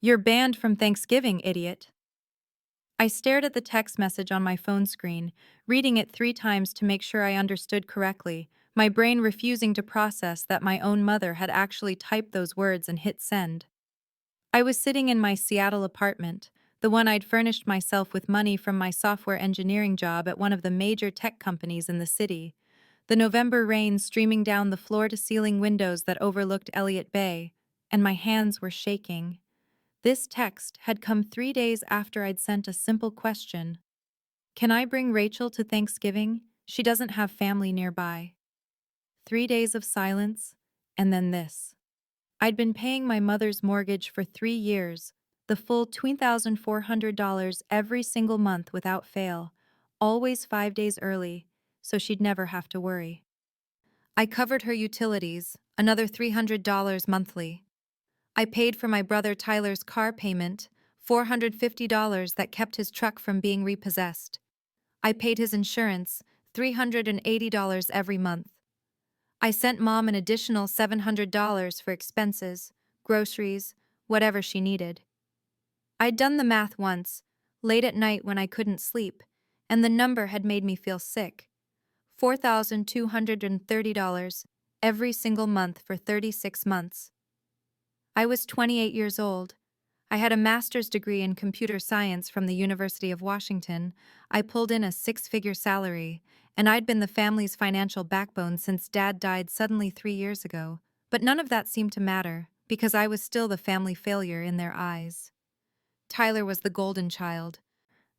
You're banned from Thanksgiving, idiot. I stared at the text message on my phone screen, reading it 3 times to make sure I understood correctly, my brain refusing to process that my own mother had actually typed those words and hit send. I was sitting in my Seattle apartment, the one I'd furnished myself with money from my software engineering job at one of the major tech companies in the city, the November rain streaming down the floor-to-ceiling windows that overlooked Elliott Bay, and my hands were shaking. This text had come 3 days after I'd sent a simple question. Can I bring Rachel to Thanksgiving? She doesn't have family nearby. 3 days of silence, and then this. I'd been paying my mother's mortgage for 3 years, the full $2,400 every single month without fail, always 5 days early, so she'd never have to worry. I covered her utilities, another $300 monthly. I paid for my brother Tyler's car payment, $450 that kept his truck from being repossessed. I paid his insurance, $380 every month. I sent Mom an additional $700 for expenses, groceries, whatever she needed. I'd done the math once, late at night when I couldn't sleep, and the number had made me feel sick. $4,230 every single month for 36 months. I was 28 years old. I had a master's degree in computer science from the University of Washington. I pulled in a 6-figure salary, and I'd been the family's financial backbone since Dad died suddenly 3 years ago. But none of that seemed to matter, because I was still the family failure in their eyes. Tyler was the golden child,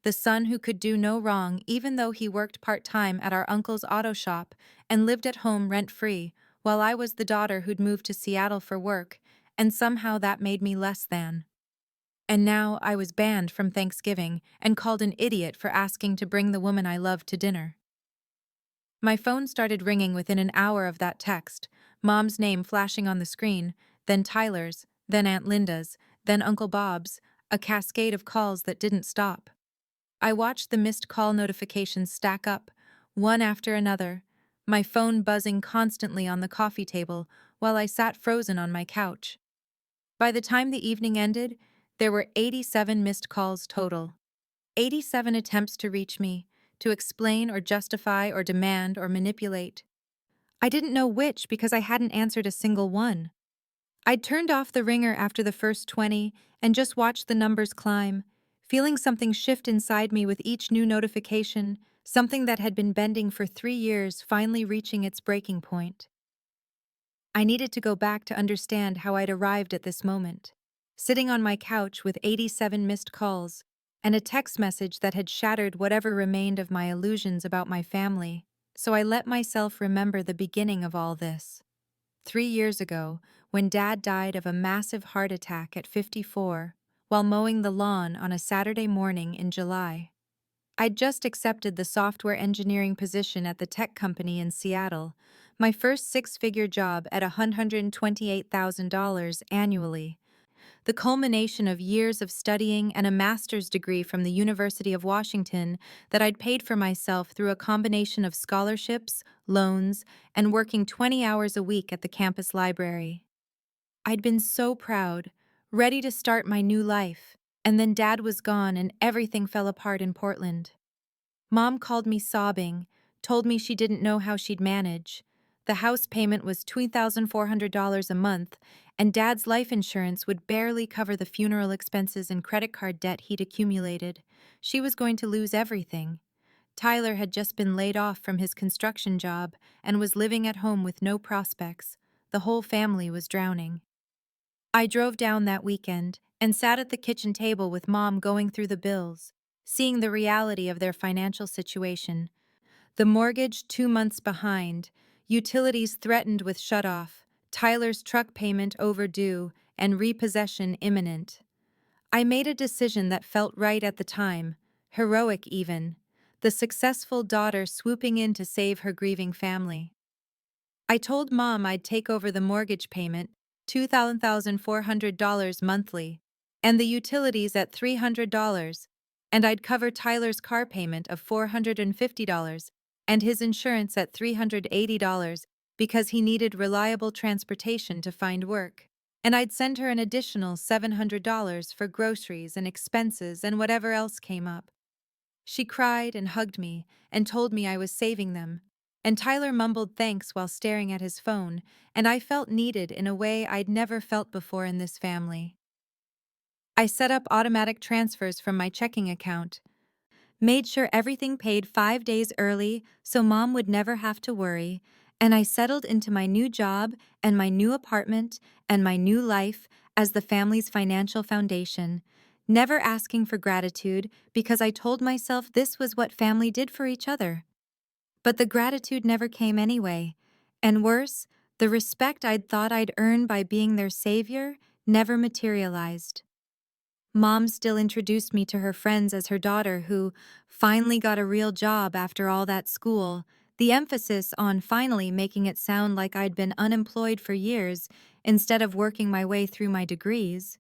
the son who could do no wrong even though he worked part-time at our uncle's auto shop and lived at home rent-free, while I was the daughter who'd moved to Seattle for work, and somehow that made me less than. And now I was banned from Thanksgiving and called an idiot for asking to bring the woman I loved to dinner. My phone started ringing within an hour of that text, Mom's name flashing on the screen, then Tyler's, then Aunt Linda's, then Uncle Bob's, a cascade of calls that didn't stop. I watched the missed call notifications stack up, one after another, my phone buzzing constantly on the coffee table while I sat frozen on my couch. By the time the evening ended, there were 87 missed calls total. 87 attempts to reach me, to explain or justify or demand or manipulate. I didn't know which because I hadn't answered a single one. I'd turned off the ringer after the first 20 and just watched the numbers climb, feeling something shift inside me with each new notification, something that had been bending for 3 years finally reaching its breaking point. I needed to go back to understand how I'd arrived at this moment, sitting on my couch with 87 missed calls, and a text message that had shattered whatever remained of my illusions about my family, so I let myself remember the beginning of all this. 3 years ago, when Dad died of a massive heart attack at 54, while mowing the lawn on a Saturday morning in July. I'd just accepted the software engineering position at the tech company in Seattle, my first 6-figure job at $128,000 annually, the culmination of years of studying and a master's degree from the University of Washington that I'd paid for myself through a combination of scholarships, loans, and working 20 hours a week at the campus library. I'd been so proud, ready to start my new life, and then Dad was gone and everything fell apart in Portland. Mom called me sobbing, told me she didn't know how she'd manage. The house payment was $2,400 a month, and Dad's life insurance would barely cover the funeral expenses and credit card debt he'd accumulated. She was going to lose everything. Tyler had just been laid off from his construction job and was living at home with no prospects. The whole family was drowning. I drove down that weekend and sat at the kitchen table with Mom going through the bills, seeing the reality of their financial situation. The mortgage 2 months behind, utilities threatened with shutoff, Tyler's truck payment overdue, and repossession imminent. I made a decision that felt right at the time, heroic even, the successful daughter swooping in to save her grieving family. I told Mom I'd take over the mortgage payment, $2,400 monthly, and the utilities at $300, and I'd cover Tyler's car payment of $450 and his insurance at $380 because he needed reliable transportation to find work. and I'd send her an additional $700 for groceries and expenses and whatever else came up. She cried and hugged me and told me I was saving them. And Tyler mumbled thanks while staring at his phone, and I felt needed in a way I'd never felt before in this family. I set up automatic transfers from my checking account, made sure everything paid 5 days early so Mom would never have to worry, and I settled into my new job and my new apartment and my new life as the family's financial foundation, never asking for gratitude because I told myself this was what family did for each other. But the gratitude never came anyway, and worse, the respect I'd thought I'd earn by being their savior never materialized. Mom still introduced me to her friends as her daughter who finally got a real job after all that school, the emphasis on finally making it sound like I'd been unemployed for years instead of working my way through my degrees.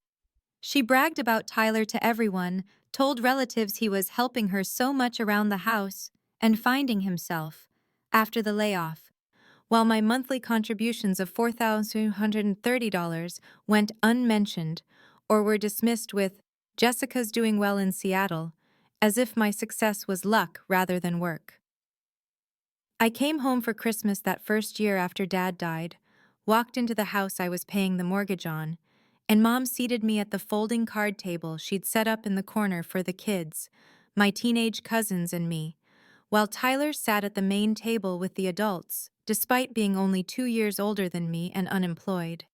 She bragged about Tyler to everyone, told relatives he was helping her so much around the house and finding himself after the layoff, while my monthly contributions of $4,230 went unmentioned or were dismissed with "Jessica's doing well in Seattle," as if my success was luck rather than work. I came home for Christmas that first year after Dad died, walked into the house I was paying the mortgage on, and Mom seated me at the folding card table she'd set up in the corner for the kids, my teenage cousins and me, while Tyler sat at the main table with the adults, despite being only 2 years older than me and unemployed.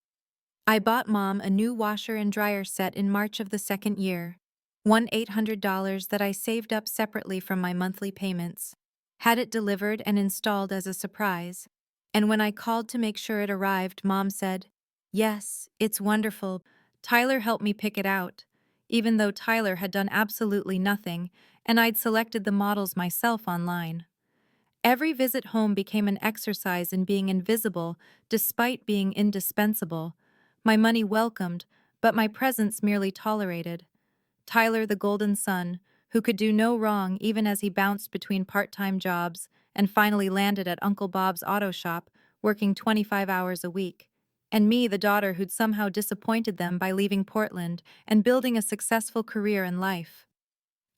I bought Mom a new washer and dryer set in March of the second year, one $800 that I saved up separately from my monthly payments, had it delivered and installed as a surprise, and when I called to make sure it arrived, Mom said, "Yes, it's wonderful. Tyler helped me pick it out," even though Tyler had done absolutely nothing, and I'd selected the models myself online. Every visit home became an exercise in being invisible despite being indispensable, my money welcomed, but my presence merely tolerated. Tyler, the golden son, who could do no wrong even as he bounced between part-time jobs and finally landed at Uncle Bob's auto shop, working 25 hours a week. And me, the daughter who'd somehow disappointed them by leaving Portland and building a successful career in life.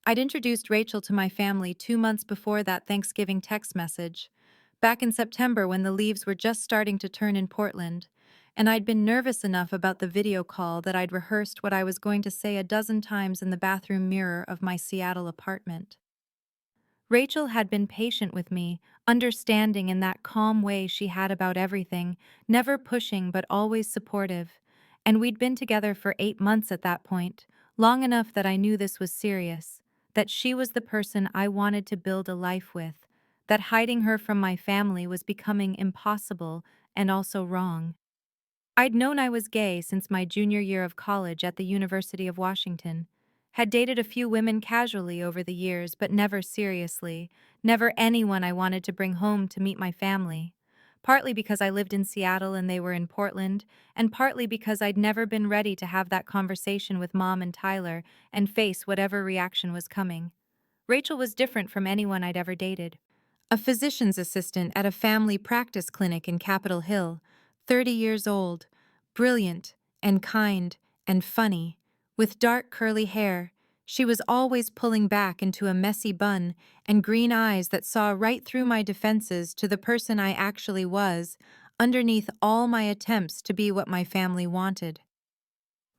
I'd introduced Rachel to my family 2 months before that Thanksgiving text message, back in September when the leaves were just starting to turn in Portland, and I'd been nervous enough about the video call that I'd rehearsed what I was going to say a dozen times in the bathroom mirror of my Seattle apartment. Rachel had been patient with me, understanding in that calm way she had about everything, never pushing but always supportive, and we'd been together for 8 months at that point, long enough that I knew this was serious, that she was the person I wanted to build a life with, that hiding her from my family was becoming impossible and also wrong. I'd known I was gay since my junior year of college at the University of Washington, had dated a few women casually over the years but never seriously, never anyone I wanted to bring home to meet my family, partly because I lived in Seattle and they were in Portland, and partly because I'd never been ready to have that conversation with Mom and Tyler and face whatever reaction was coming. Rachel was different from anyone I'd ever dated. A physician's assistant at a family practice clinic in Capitol Hill, 30 years old, brilliant and kind and funny, with dark curly hair. She was always pulling back into a messy bun and green eyes that saw right through my defenses to the person I actually was, underneath all my attempts to be what my family wanted.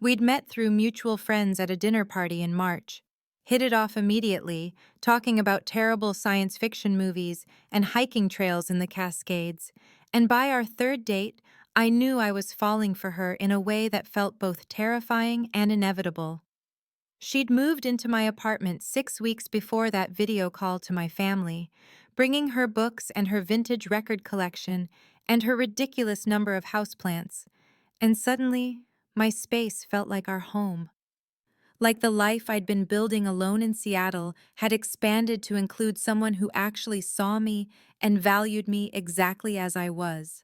We'd met through mutual friends at a dinner party in March, hit it off immediately, talking about terrible science fiction movies and hiking trails in the Cascades, and by our third date, I knew I was falling for her in a way that felt both terrifying and inevitable. She'd moved into my apartment 6 weeks before that video call to my family, bringing her books and her vintage record collection and her ridiculous number of houseplants, and suddenly, my space felt like our home. Like the life I'd been building alone in Seattle had expanded to include someone who actually saw me and valued me exactly as I was.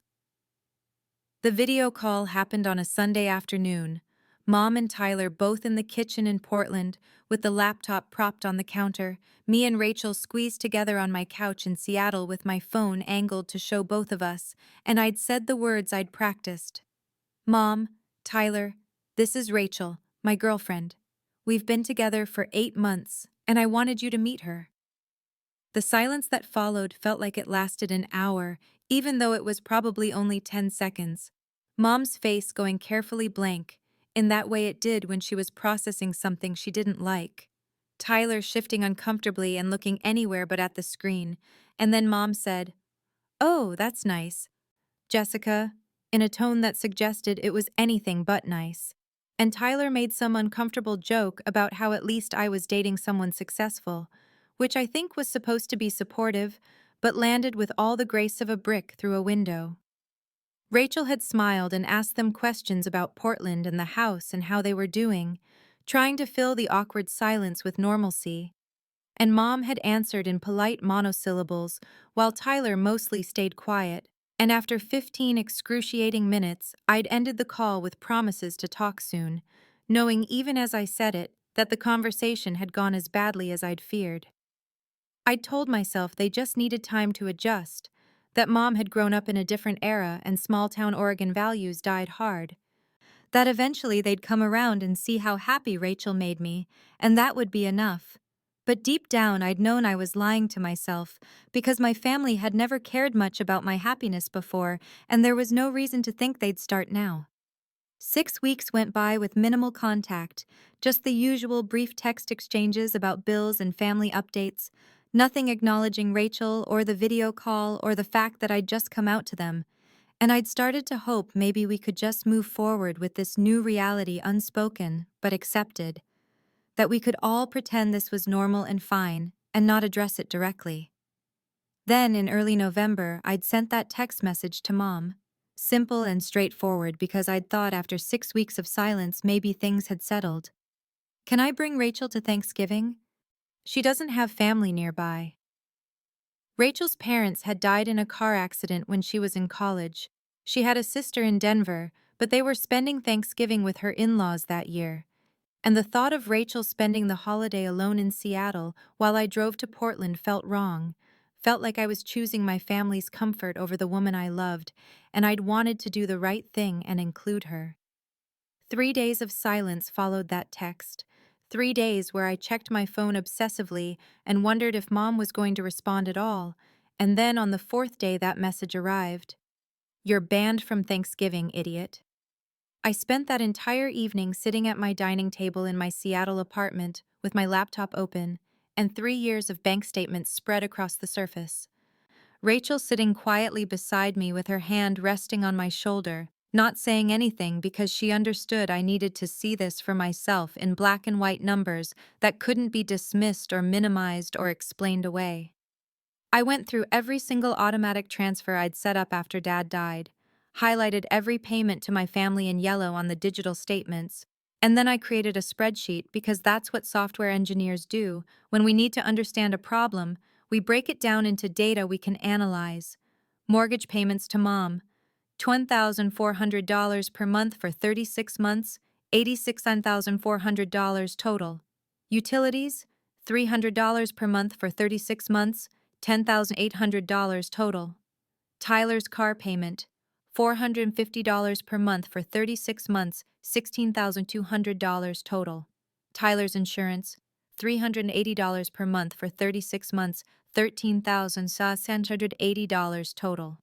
The video call happened on a Sunday afternoon. Mom and Tyler both in the kitchen in Portland, with the laptop propped on the counter, me and Rachel squeezed together on my couch in Seattle with my phone angled to show both of us, and I'd said the words I'd practiced. "Mom, Tyler, this is Rachel, my girlfriend. We've been together for 8 months, and I wanted you to meet her. The silence that followed felt like it lasted an hour, even though it was probably only 10 seconds. Mom's face going carefully blank, in that way it did when she was processing something she didn't like. Tyler shifting uncomfortably and looking anywhere but at the screen, and then Mom said, "Oh, that's nice, Jessica," in a tone that suggested it was anything but nice. And Tyler made some uncomfortable joke about how at least I was dating someone successful, which I think was supposed to be supportive, but landed with all the grace of a brick through a window. Rachel had smiled and asked them questions about Portland and the house and how they were doing, trying to fill the awkward silence with normalcy. And Mom had answered in polite monosyllables, while Tyler mostly stayed quiet. And after 15 excruciating minutes, I'd ended the call with promises to talk soon, knowing even as I said it that the conversation had gone as badly as I'd feared. I'd told myself they just needed time to adjust, that Mom had grown up in a different era and small-town Oregon values died hard, that eventually they'd come around and see how happy Rachel made me, and that would be enough. But deep down I'd known I was lying to myself, because my family had never cared much about my happiness before, and there was no reason to think they'd start now. 6 weeks went by with minimal contact, just the usual brief text exchanges about bills and family updates, nothing acknowledging Rachel or the video call or the fact that I'd just come out to them. And I'd started to hope maybe we could just move forward with this new reality unspoken, but accepted. That we could all pretend this was normal and fine, and not address it directly. Then, in early November, I'd sent that text message to Mom. Simple and straightforward because I'd thought after 6 weeks of silence maybe things had settled. "Can I bring Rachel to Thanksgiving? She doesn't have family nearby." Rachel's parents had died in a car accident when she was in college. She had a sister in Denver, but they were spending Thanksgiving with her in-laws that year. And the thought of Rachel spending the holiday alone in Seattle while I drove to Portland felt wrong, felt like I was choosing my family's comfort over the woman I loved, and I'd wanted to do the right thing and include her. 3 days of silence followed that text. 3 days where I checked my phone obsessively and wondered if Mom was going to respond at all, and then on the fourth day that message arrived. "You're banned from Thanksgiving, idiot." I spent that entire evening sitting at my dining table in my Seattle apartment with my laptop open and 3 years of bank statements spread across the surface. Rachel sitting quietly beside me with her hand resting on my shoulder, not saying anything because she understood I needed to see this for myself in black and white numbers that couldn't be dismissed or minimized or explained away. I went through every single automatic transfer I'd set up after Dad died, highlighted every payment to my family in yellow on the digital statements, and then I created a spreadsheet because that's what software engineers do. When we need to understand a problem, we break it down into data we can analyze. Mortgage payments to Mom, $10,400 per month for 36 months, $86,400 total. Utilities, $300 per month for 36 months, $10,800 total. Tyler's car payment, $450 per month for 36 months, $16,200 total. Tyler's insurance, $380 per month for 36 months, $13,680 total.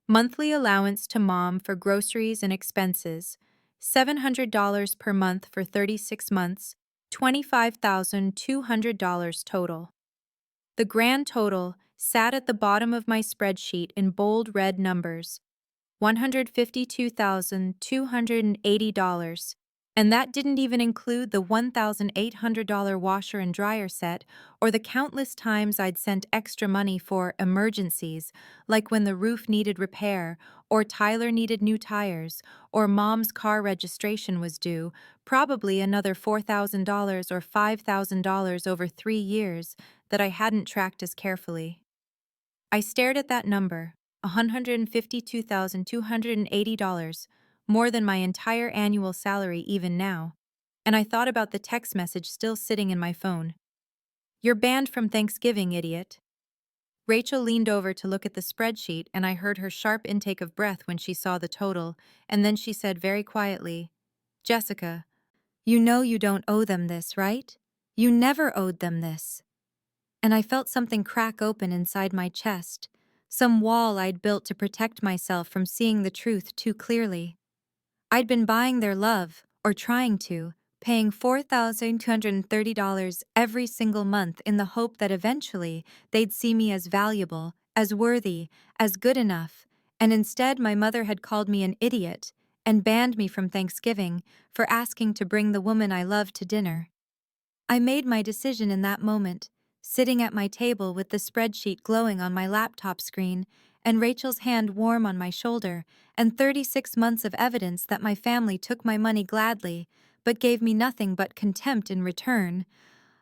Monthly allowance to Mom for groceries and expenses, $700 per month for 36 months, $25,200 total. The grand total sat at the bottom of my spreadsheet in bold red numbers, $152,280, and that didn't even include the $1,800 washer and dryer set or the countless times I'd sent extra money for emergencies, like when the roof needed repair, or Tyler needed new tires, or Mom's car registration was due, probably another $4,000 or $5,000 over 3 years that I hadn't tracked as carefully. I stared at that number, $152,280, more than my entire annual salary even now, and I thought about the text message still sitting in my phone. "You're banned from Thanksgiving, idiot." Rachel leaned over to look at the spreadsheet, and I heard her sharp intake of breath when she saw the total, and then she said very quietly, "Jessica, you know you don't owe them this, right? You never owed them this." And I felt something crack open inside my chest, some wall I'd built to protect myself from seeing the truth too clearly. I'd been buying their love, or trying to, paying $4,230 every single month in the hope that eventually they'd see me as valuable, as worthy, as good enough, and instead my mother had called me an idiot and banned me from Thanksgiving for asking to bring the woman I loved to dinner. I made my decision in that moment, sitting at my table with the spreadsheet glowing on my laptop screen and Rachel's hand warm on my shoulder, and 36 months of evidence that my family took my money gladly, but gave me nothing but contempt in return.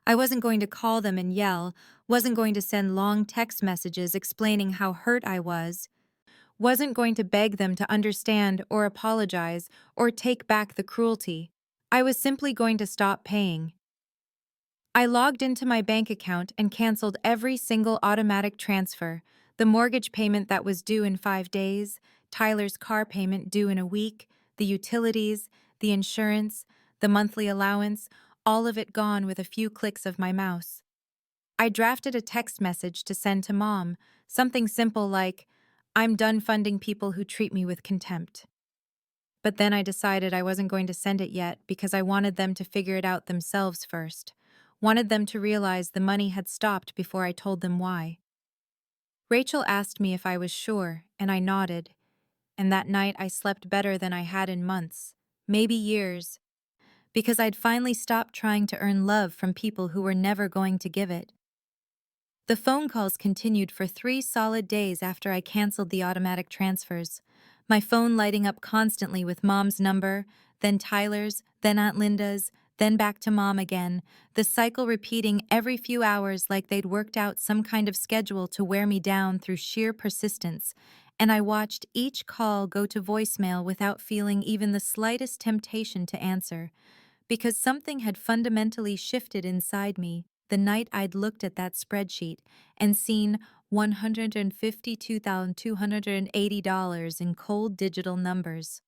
I wasn't going to call them and yell, wasn't going to send long text messages explaining how hurt I wasn't going to beg them to understand or apologize or take back the cruelty. I was simply going to stop paying. I logged into my bank account and canceled every single automatic transfer, the mortgage payment that was due in 5 days, Tyler's car payment due in a week, the utilities, the insurance, the monthly allowance, all of it gone with a few clicks of my mouse. I drafted a text message to send to Mom, something simple like, "I'm done funding people who treat me with contempt." But then I decided I wasn't going to send it yet because I wanted them to figure it out themselves first. Wanted them to realize the money had stopped before I told them why. Rachel asked me if I was sure, and I nodded. And that night I slept better than I had in months, maybe years, because I'd finally stopped trying to earn love from people who were never going to give it. The phone calls continued for 3 solid days after I canceled the automatic transfers, my phone lighting up constantly with Mom's number, then Tyler's, then Aunt Linda's, then back to Mom again, the cycle repeating every few hours like they'd worked out some kind of schedule to wear me down through sheer persistence, and I watched each call go to voicemail without feeling even the slightest temptation to answer, because something had fundamentally shifted inside me the night I'd looked at that spreadsheet and seen $152,280 in cold digital numbers.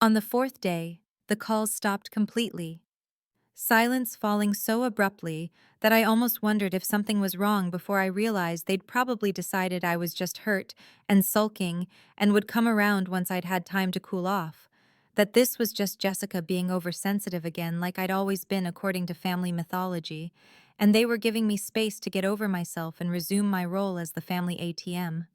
On the fourth day, the calls stopped completely, silence falling so abruptly that I almost wondered if something was wrong before I realized they'd probably decided I was just hurt and sulking and would come around once I'd had time to cool off. That this was just Jessica being oversensitive again like I'd always been according to family mythology, and they were giving me space to get over myself and resume my role as the family ATM.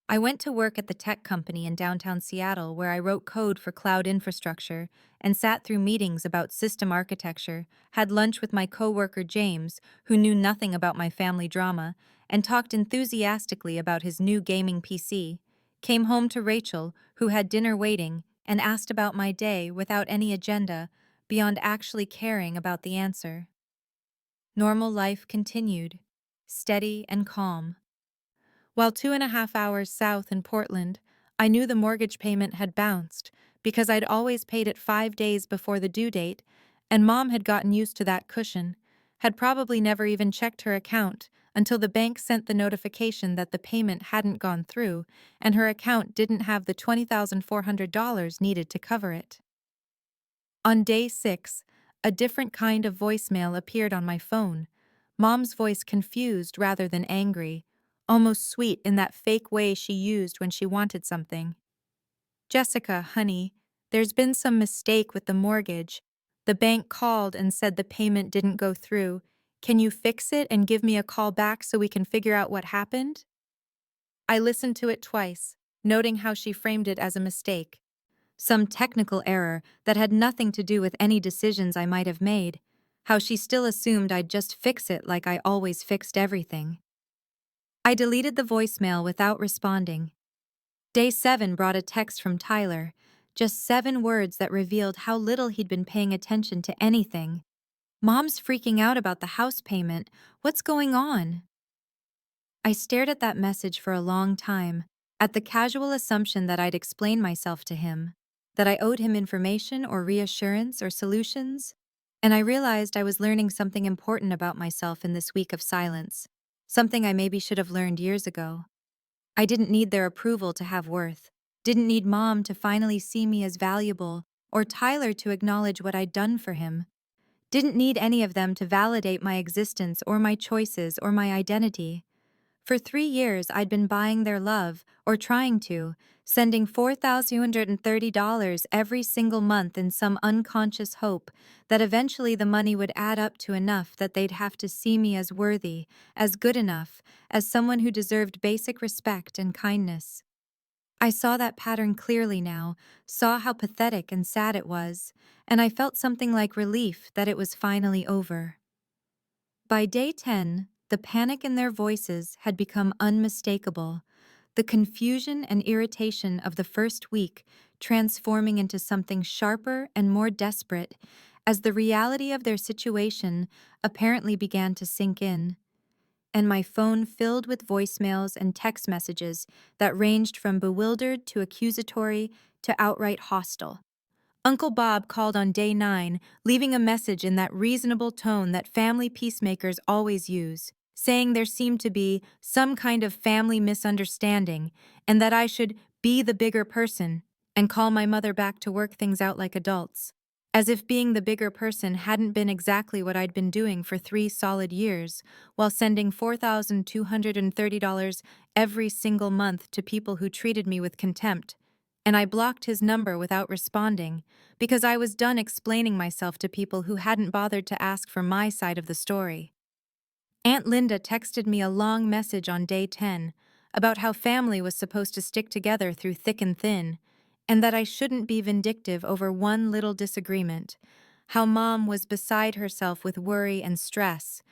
I went to work at the tech company in downtown Seattle where I wrote code for cloud infrastructure and sat through meetings about system architecture, had lunch with my coworker James, who knew nothing about my family drama, and talked enthusiastically about his new gaming PC, came home to Rachel, who had dinner waiting, and asked about my day without any agenda, beyond actually caring about the answer. Normal life continued, steady and calm. While 2.5 hours south in Portland, I knew the mortgage payment had bounced because I'd always paid it 5 days before the due date, and Mom had gotten used to that cushion, had probably never even checked her account until the bank sent the notification that the payment hadn't gone through and her account didn't have the $20,400 needed to cover it. On day 6, a different kind of voicemail appeared on my phone, Mom's voice confused rather than angry, almost sweet in that fake way she used when she wanted something. "Jessica, honey, there's been some mistake with the mortgage. The bank called and said the payment didn't go through. Can you fix it and give me a call back so we can figure out what happened?" I listened to it twice, noting how she framed it as a mistake, some technical error that had nothing to do with any decisions I might have made, how she still assumed I'd just fix it like I always fixed everything. I deleted the voicemail without responding. Day 7 brought a text from Tyler, just 7 words that revealed how little he'd been paying attention to anything. "Mom's freaking out about the house payment. What's going on?" I stared at that message for a long time, at the casual assumption that I'd explain myself to him, that I owed him information or reassurance or solutions, and I realized I was learning something important about myself in this week of silence. something I maybe should have learned years ago. I didn't need their approval to have worth, didn't need Mom to finally see me as valuable, or Tyler to acknowledge what I'd done for him. Didn't need any of them to validate my existence or my choices or my identity. For 3 years, I'd been buying their love, or trying to, sending $4,230 every single month in some unconscious hope that eventually the money would add up to enough that they'd have to see me as worthy, as good enough, as someone who deserved basic respect and kindness. I saw that pattern clearly now, saw how pathetic and sad it was, and I felt something like relief that it was finally over. By day 10, the panic in their voices had become unmistakable, the confusion and irritation of the first week transforming into something sharper and more desperate as the reality of their situation apparently began to sink in, and my phone filled with voicemails and text messages that ranged from bewildered to accusatory to outright hostile. Uncle Bob called on day 9, leaving a message in that reasonable tone that family peacemakers always use, saying there seemed to be some kind of family misunderstanding and that I should be the bigger person and call my mother back to work things out like adults. As if being the bigger person hadn't been exactly what I'd been doing for 3 solid years, while sending $4,230 every single month to people who treated me with contempt. And I blocked his number without responding, because I was done explaining myself to people who hadn't bothered to ask for my side of the story. Aunt Linda texted me a long message on day 10 about how family was supposed to stick together through thick and thin, and that I shouldn't be vindictive over one little disagreement, how Mom was beside herself with worry and stress,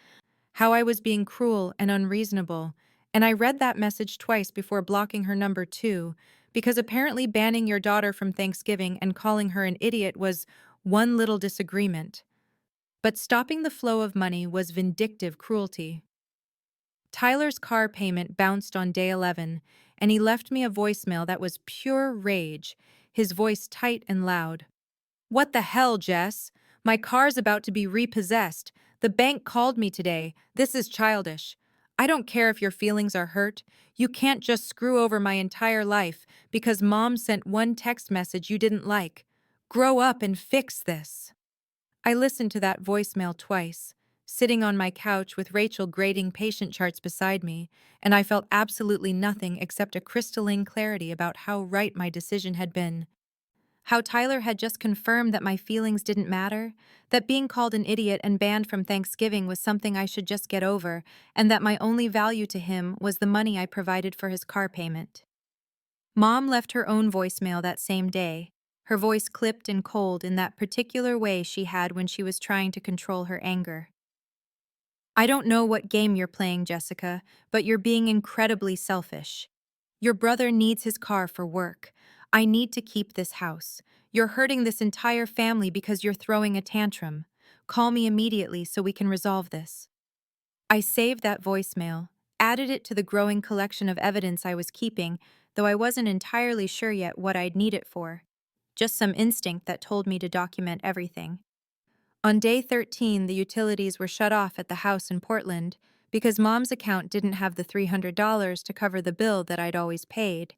how I was being cruel and unreasonable, and I read that message twice before blocking her number too, because apparently banning your daughter from Thanksgiving and calling her an idiot was one little disagreement. But stopping the flow of money was vindictive cruelty. Tyler's car payment bounced on day 11, and he left me a voicemail that was pure rage, his voice tight and loud. "What the hell, Jess? My car's about to be repossessed. The bank called me today. This is childish. I don't care if your feelings are hurt. You can't just screw over my entire life because Mom sent one text message you didn't like. Grow up and fix this." I listened to that voicemail twice, sitting on my couch with Rachel grading patient charts beside me, and I felt absolutely nothing except a crystalline clarity about how right my decision had been. How Tyler had just confirmed that my feelings didn't matter, that being called an idiot and banned from Thanksgiving was something I should just get over, and that my only value to him was the money I provided for his car payment. Mom left her own voicemail that same day, her voice clipped and cold in that particular way she had when she was trying to control her anger. "I don't know what game you're playing, Jessica, but you're being incredibly selfish. Your brother needs his car for work. I need to keep this house. You're hurting this entire family because you're throwing a tantrum. Call me immediately so we can resolve this." I saved that voicemail, added it to the growing collection of evidence I was keeping, though I wasn't entirely sure yet what I'd need it for. Just some instinct that told me to document everything. On day 13, the utilities were shut off at the house in Portland because Mom's account didn't have the $300 to cover the bill that I'd always paid.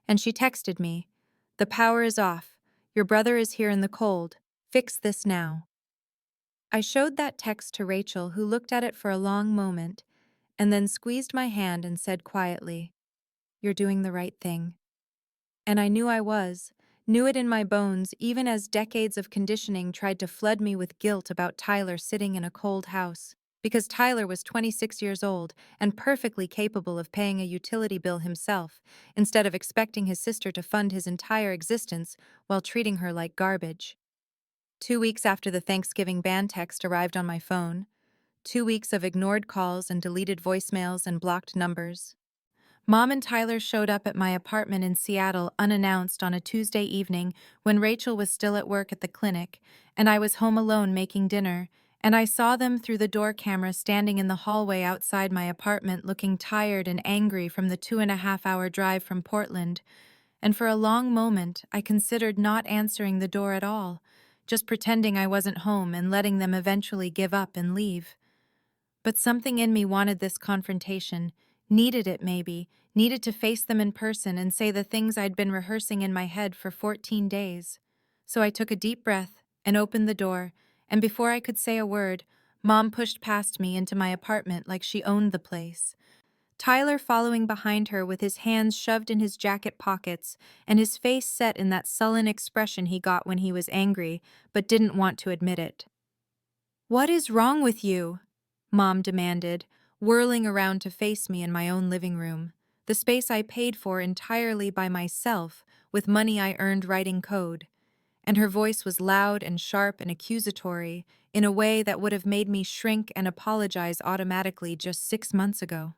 And she texted me, "The power is off. Your brother is here in the cold. Fix this now." I showed that text to Rachel, who looked at it for a long moment, and then squeezed my hand and said quietly, "You're doing the right thing." And I knew I was, knew it in my bones, even as decades of conditioning tried to flood me with guilt about Tyler sitting in a cold house, because Tyler was 26 years old and perfectly capable of paying a utility bill himself, instead of expecting his sister to fund his entire existence while treating her like garbage. 2 weeks after the Thanksgiving ban text arrived on my phone, 2 weeks of ignored calls and deleted voicemails and blocked numbers, Mom and Tyler showed up at my apartment in Seattle unannounced on a Tuesday evening when Rachel was still at work at the clinic, and I was home alone making dinner, and I saw them through the door camera standing in the hallway outside my apartment looking tired and angry from the 2.5-hour drive from Portland, and for a long moment I considered not answering the door at all, just pretending I wasn't home and letting them eventually give up and leave. But something in me wanted this confrontation, needed it maybe, needed to face them in person and say the things I'd been rehearsing in my head for 14 days. So I took a deep breath and opened the door, and before I could say a word, Mom pushed past me into my apartment like she owned the place. Tyler following behind her with his hands shoved in his jacket pockets and his face set in that sullen expression he got when he was angry but didn't want to admit it. "What is wrong with you?" Mom demanded, whirling around to face me in my own living room, the space I paid for entirely by myself with money I earned writing code. And her voice was loud and sharp and accusatory in a way that would have made me shrink and apologize automatically just 6 months ago.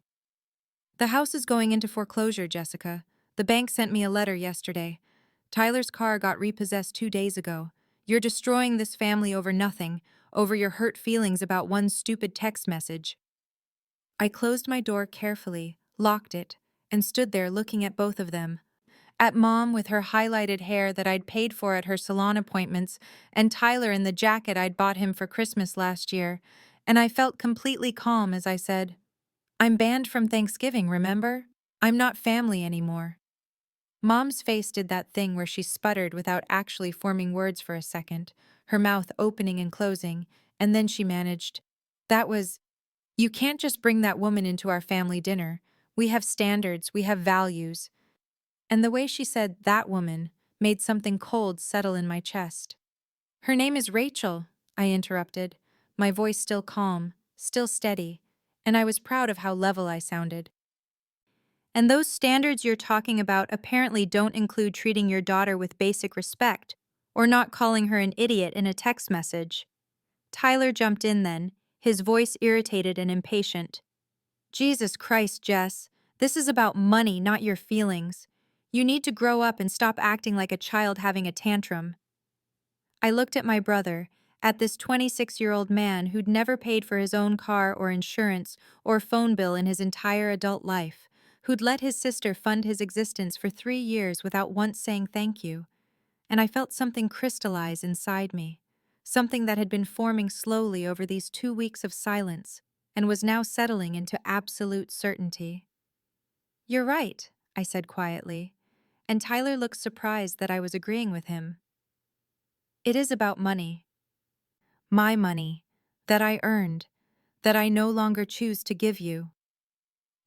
"The house is going into foreclosure, Jessica. The bank sent me a letter yesterday. Tyler's car got repossessed 2 days ago. You're destroying this family over nothing, over your hurt feelings about one stupid text message." I closed my door carefully, locked it, and stood there looking at both of them. At Mom with her highlighted hair that I'd paid for at her salon appointments, and Tyler in the jacket I'd bought him for Christmas last year, and I felt completely calm as I said, "I'm banned from Thanksgiving, remember? I'm not family anymore." Mom's face did that thing where she sputtered without actually forming words for a second, her mouth opening and closing, and then she managed, "That was, you can't just bring that woman into our family dinner. We have standards, we have values." And the way she said "that woman" made something cold settle in my chest. "Her name is Rachel," I interrupted, my voice still calm, still steady, and I was proud of how level I sounded. "And those standards you're talking about apparently don't include treating your daughter with basic respect, or not calling her an idiot in a text message." Tyler jumped in then, his voice irritated and impatient. "Jesus Christ, Jess, this is about money, not your feelings. You need to grow up and stop acting like a child having a tantrum." I looked at my brother, at this 26-year-old man who'd never paid for his own car or insurance or phone bill in his entire adult life, who'd let his sister fund his existence for 3 years without once saying thank you, and I felt something crystallize inside me, something that had been forming slowly over these 2 weeks of silence and was now settling into absolute certainty. "You're right," I said quietly, and Tyler looked surprised that I was agreeing with him. "It is about money. My money. That I earned. That I no longer choose to give you."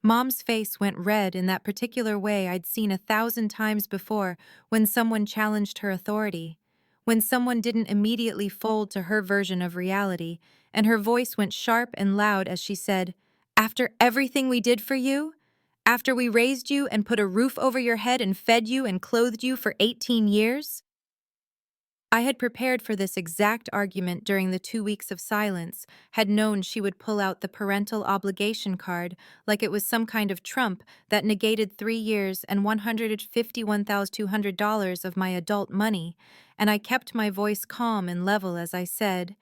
Mom's face went red in that particular way I'd seen 1,000 times before when someone challenged her authority, when someone didn't immediately fold to her version of reality, and her voice went sharp and loud as she said, "After everything we did for you? After we raised you and put a roof over your head and fed you and clothed you for 18 years? I had prepared for this exact argument during the 2 weeks of silence, had known she would pull out the parental obligation card like it was some kind of trump that negated 3 years and $151,200 of my adult money, and I kept my voice calm and level as I said,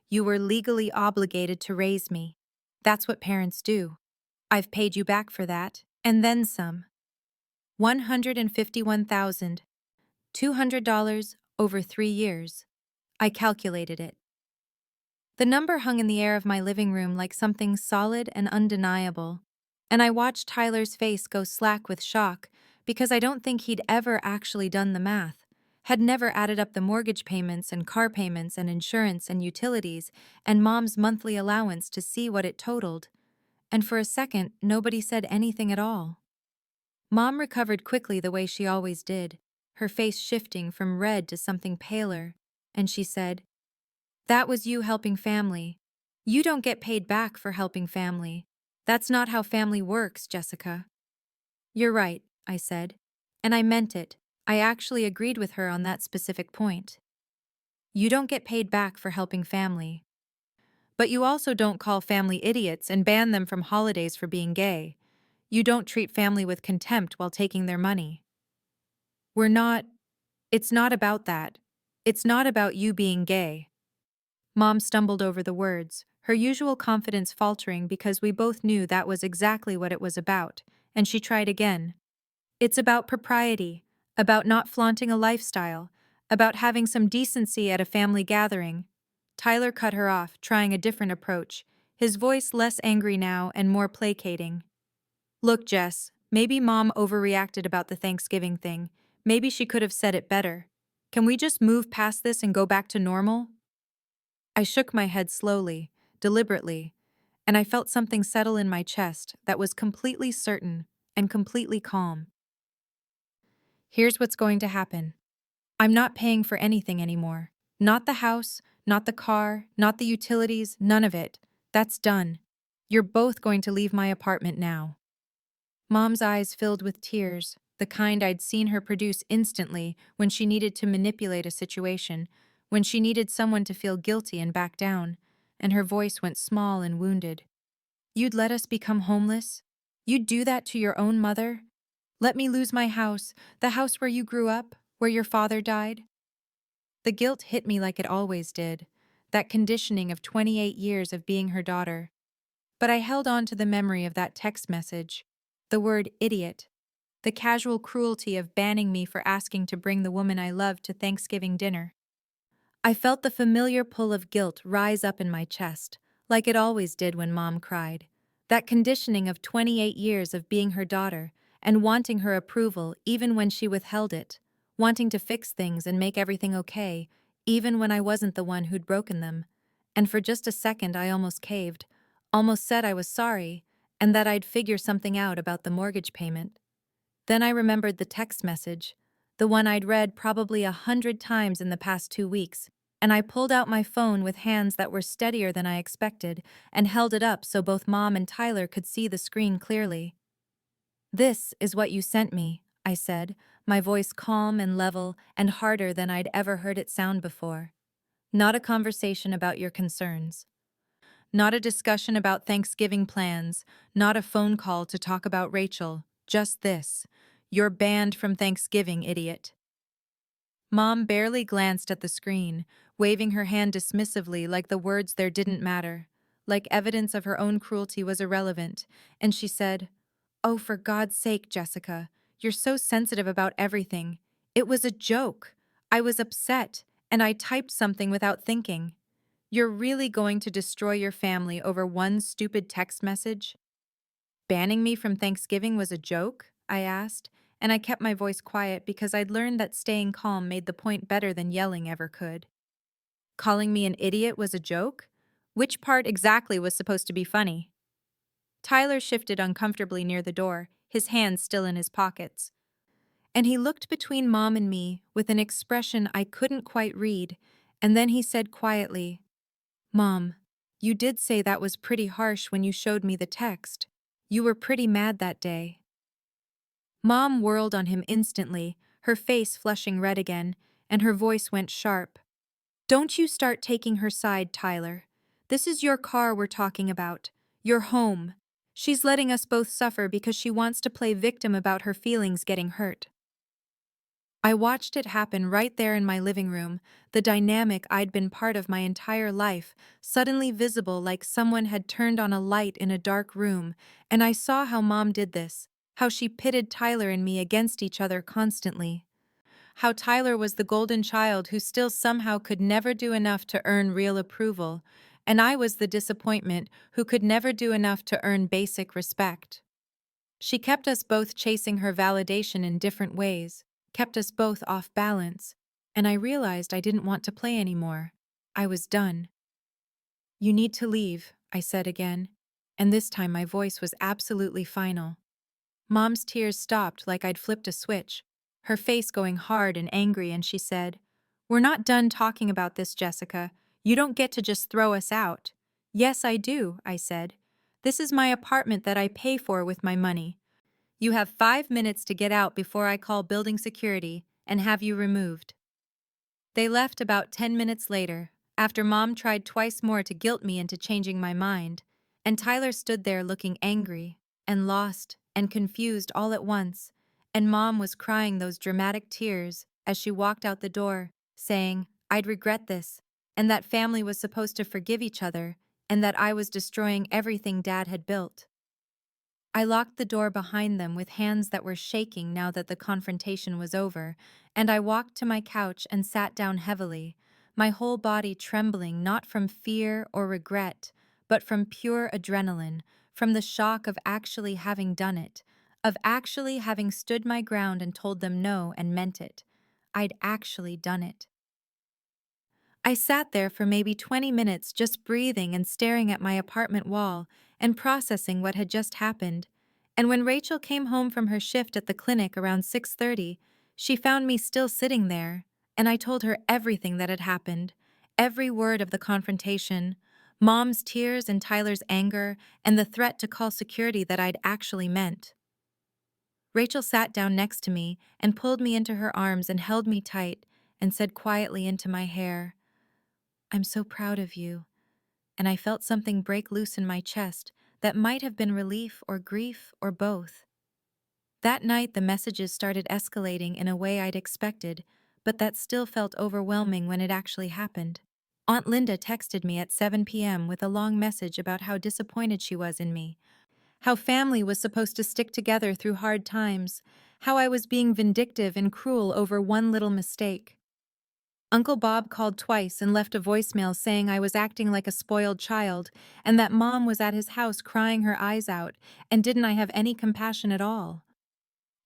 "You were legally obligated to raise me. That's what parents do. I've paid you back for that, and then some. $151,200 over 3 years. I calculated it." The number hung in the air of my living room like something solid and undeniable, and I watched Tyler's face go slack with shock because I don't think he'd ever actually done the math, had never added up the mortgage payments and car payments and insurance and utilities and Mom's monthly allowance to see what it totaled, and for a second nobody said anything at all. Mom recovered quickly the way she always did, her face shifting from red to something paler, and she said, "That was you helping family. You don't get paid back for helping family. That's not how family works, Jessica." "You're right," I said, and I meant it. I actually agreed with her on that specific point. You don't get paid back for helping family. But you also don't call family idiots and ban them from holidays for being gay. You don't treat family with contempt while taking their money. We're not, it's not about that. It's not about you being gay." Mom stumbled over the words, her usual confidence faltering because we both knew that was exactly what it was about, and she tried again. "It's about propriety, about not flaunting a lifestyle, about having some decency at a family gathering." Tyler cut her off, trying a different approach, his voice less angry now and more placating. Look, Jess, maybe Mom overreacted about the Thanksgiving thing. Maybe she could have said it better. Can we just move past this and go back to normal? I shook my head slowly, deliberately, and I felt something settle in my chest that was completely certain and completely calm. Here's what's going to happen. I'm not paying for anything anymore. Not the house, not the car, not the utilities, none of it. That's done. You're both going to leave my apartment now. Mom's eyes filled with tears, the kind I'd seen her produce instantly when she needed to manipulate a situation, when she needed someone to feel guilty and back down, and her voice went small and wounded. You'd let us become homeless? You'd do that to your own mother? Let me lose my house, the house where you grew up, where your father died? The guilt hit me like it always did, that conditioning of 28 years of being her daughter. But I held on to the memory of that text message, the word idiot, the casual cruelty of banning me for asking to bring the woman I loved to Thanksgiving dinner. I felt the familiar pull of guilt rise up in my chest, like it always did when Mom cried. That conditioning of 28 years of being her daughter and wanting her approval even when she withheld it, wanting to fix things and make everything okay, even when I wasn't the one who'd broken them. And for just a second I almost caved, almost said I was sorry, and that I'd figure something out about the mortgage payment. Then I remembered the text message, the one I'd read probably 100 times in the past 2 weeks, and I pulled out my phone with hands that were steadier than I expected and held it up so both Mom and Tyler could see the screen clearly. "This is what you sent me," I said, my voice calm and level and harder than I'd ever heard it sound before. "Not a conversation about your concerns. Not a discussion about Thanksgiving plans, not a phone call to talk about Rachel, just this. You're banned from Thanksgiving, idiot." Mom barely glanced at the screen, waving her hand dismissively like the words there didn't matter, like evidence of her own cruelty was irrelevant, and she said, "Oh, for God's sake, Jessica, you're so sensitive about everything. It was a joke. I was upset, and I typed something without thinking. You're really going to destroy your family over one stupid text message?" "Banning me from Thanksgiving was a joke?" I asked, and I kept my voice quiet because I'd learned that staying calm made the point better than yelling ever could. "Calling me an idiot was a joke? Which part exactly was supposed to be funny?" Tyler shifted uncomfortably near the door, his hands still in his pockets. And he looked between Mom and me with an expression I couldn't quite read, and then he said quietly, "Mom, you did say that was pretty harsh when you showed me the text. You were pretty mad that day." Mom whirled on him instantly, her face flushing red again, and her voice went sharp. "Don't you start taking her side, Tyler. This is your car we're talking about. Your home. She's letting us both suffer because she wants to play victim about her feelings getting hurt." I watched it happen right there in my living room, the dynamic I'd been part of my entire life, suddenly visible like someone had turned on a light in a dark room, and I saw how Mom did this, how she pitted Tyler and me against each other constantly. How Tyler was the golden child who still somehow could never do enough to earn real approval, and I was the disappointment who could never do enough to earn basic respect. She kept us both chasing her validation in different ways, kept us both off balance, and I realized I didn't want to play anymore. I was done. "You need to leave," I said again, and this time my voice was absolutely final. Mom's tears stopped like I'd flipped a switch, her face going hard and angry, and she said, "We're not done talking about this, Jessica. You don't get to just throw us out." "Yes, I do," I said. "This is my apartment that I pay for with my money. You have 5 minutes to get out before I call building security and have you removed." They left about 10 minutes later, after Mom tried twice more to guilt me into changing my mind, and Tyler stood there looking angry and lost and confused all at once, and Mom was crying those dramatic tears as she walked out the door, saying, "I'd regret this, and that family was supposed to forgive each other, and that I was destroying everything Dad had built." I locked the door behind them with hands that were shaking now that the confrontation was over, and I walked to my couch and sat down heavily, my whole body trembling not from fear or regret, but from pure adrenaline, from the shock of actually having done it, of actually having stood my ground and told them no and meant it. I'd actually done it. I sat there for maybe 20 minutes just breathing and staring at my apartment wall and processing what had just happened. And when Rachel came home from her shift at the clinic around 6:30, she found me still sitting there, and I told her everything that had happened, every word of the confrontation, Mom's tears and Tyler's anger, and the threat to call security that I'd actually meant. Rachel sat down next to me and pulled me into her arms and held me tight and said quietly into my hair, "I'm so proud of you." And I felt something break loose in my chest that might have been relief or grief or both. That night, the messages started escalating in a way I'd expected, but that still felt overwhelming when it actually happened. Aunt Linda texted me at 7 p.m. with a long message about how disappointed she was in me, how family was supposed to stick together through hard times, how I was being vindictive and cruel over one little mistake. Uncle Bob called twice and left a voicemail saying I was acting like a spoiled child and that Mom was at his house crying her eyes out, and didn't I have any compassion at all?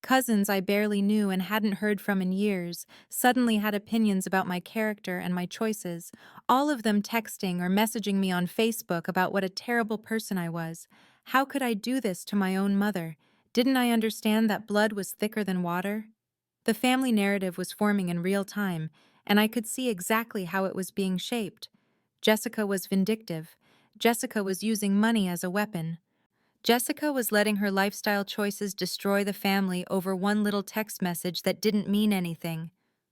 Cousins I barely knew and hadn't heard from in years suddenly had opinions about my character and my choices, all of them texting or messaging me on Facebook about what a terrible person I was. How could I do this to my own mother? Didn't I understand that blood was thicker than water? The family narrative was forming in real time, and I could see exactly how it was being shaped. Jessica was vindictive. Jessica was using money as a weapon. Jessica was letting her lifestyle choices destroy the family over one little text message that didn't mean anything.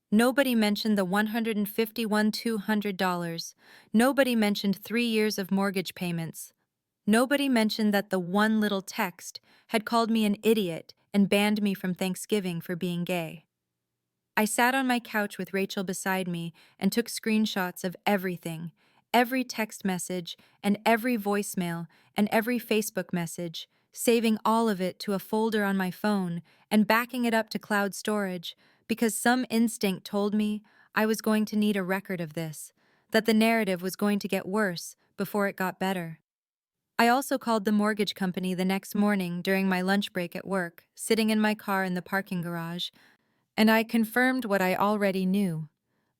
Nobody mentioned the $151,200. Nobody mentioned 3 years of mortgage payments. Nobody mentioned that the one little text had called me an idiot and banned me from Thanksgiving for being gay. I sat on my couch with Rachel beside me and took screenshots of everything, every text message and every voicemail and every Facebook message, saving all of it to a folder on my phone and backing it up to cloud storage because some instinct told me I was going to need a record of this, that the narrative was going to get worse before it got better. I also called the mortgage company the next morning during my lunch break at work, sitting in my car in the parking garage, and I confirmed what I already knew.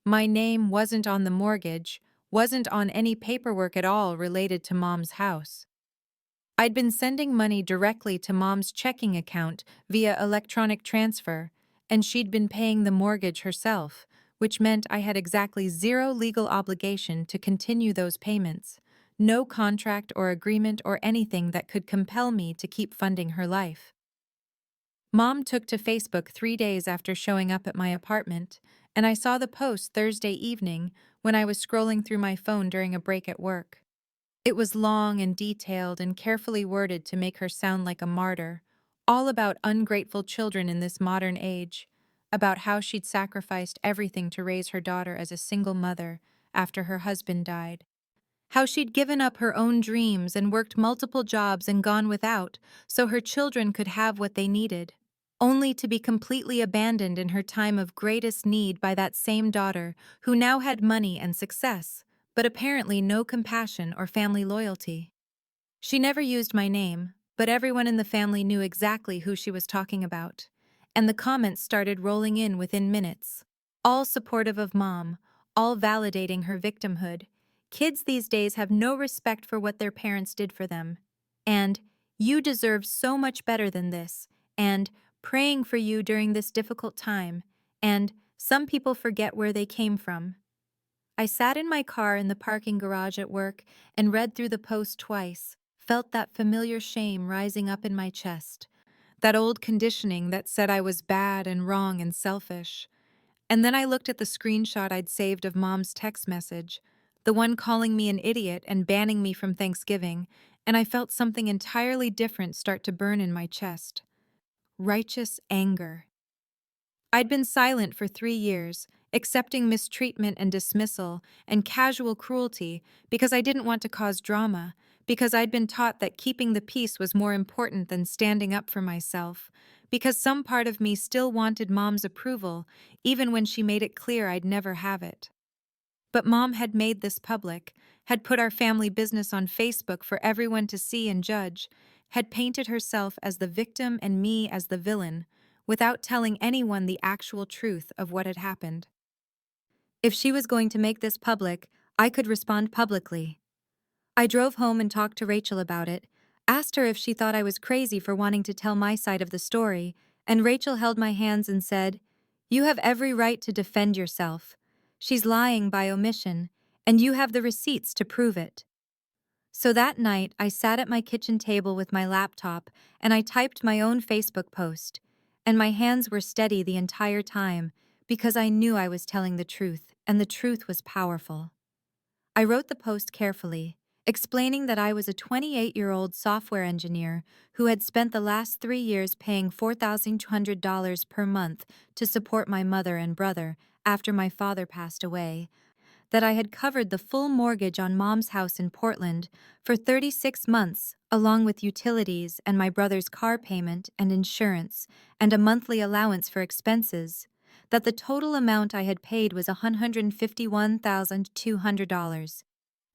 My name wasn't on the mortgage, wasn't on any paperwork at all related to Mom's house. I'd been sending money directly to Mom's checking account via electronic transfer, and she'd been paying the mortgage herself, which meant I had exactly zero legal obligation to continue those payments, no contract or agreement or anything that could compel me to keep funding her life. Mom took to Facebook 3 days after showing up at my apartment, and I saw the post Thursday evening when I was scrolling through my phone during a break at work. It was long and detailed and carefully worded to make her sound like a martyr, all about ungrateful children in this modern age, about how she'd sacrificed everything to raise her daughter as a single mother after her husband died, how she'd given up her own dreams and worked multiple jobs and gone without so her children could have what they needed, only to be completely abandoned in her time of greatest need by that same daughter who now had money and success, but apparently no compassion or family loyalty. She never used my name, but everyone in the family knew exactly who she was talking about, and the comments started rolling in within minutes, all supportive of Mom, all validating her victimhood. Kids these days have no respect for what their parents did for them, and "you deserve so much better than this," and "praying for you during this difficult time," and "some people forget where they came from." I sat in my car in the parking garage at work and read through the post twice, felt that familiar shame rising up in my chest, that old conditioning that said I was bad and wrong and selfish. And then I looked at the screenshot I'd saved of Mom's text message, the one calling me an idiot and banning me from Thanksgiving, and I felt something entirely different start to burn in my chest. Righteous anger. I'd been silent for 3 years, accepting mistreatment and dismissal and casual cruelty because I didn't want to cause drama, because I'd been taught that keeping the peace was more important than standing up for myself, because some part of me still wanted Mom's approval, even when she made it clear I'd never have it. But Mom had made this public, had put our family business on Facebook for everyone to see and judge, had painted herself as the victim and me as the villain, without telling anyone the actual truth of what had happened. If she was going to make this public, I could respond publicly. I drove home and talked to Rachel about it, asked her if she thought I was crazy for wanting to tell my side of the story, and Rachel held my hands and said, "You have every right to defend yourself. She's lying by omission, and you have the receipts to prove it." So that night, I sat at my kitchen table with my laptop and I typed my own Facebook post, and my hands were steady the entire time because I knew I was telling the truth, and the truth was powerful. I wrote the post carefully, explaining that I was a 28-year-old software engineer who had spent the last 3 years paying $4,200 per month to support my mother and brother after my father passed away, that I had covered the full mortgage on Mom's house in Portland for 36 months, along with utilities and my brother's car payment and insurance and a monthly allowance for expenses, that the total amount I had paid was $151,200,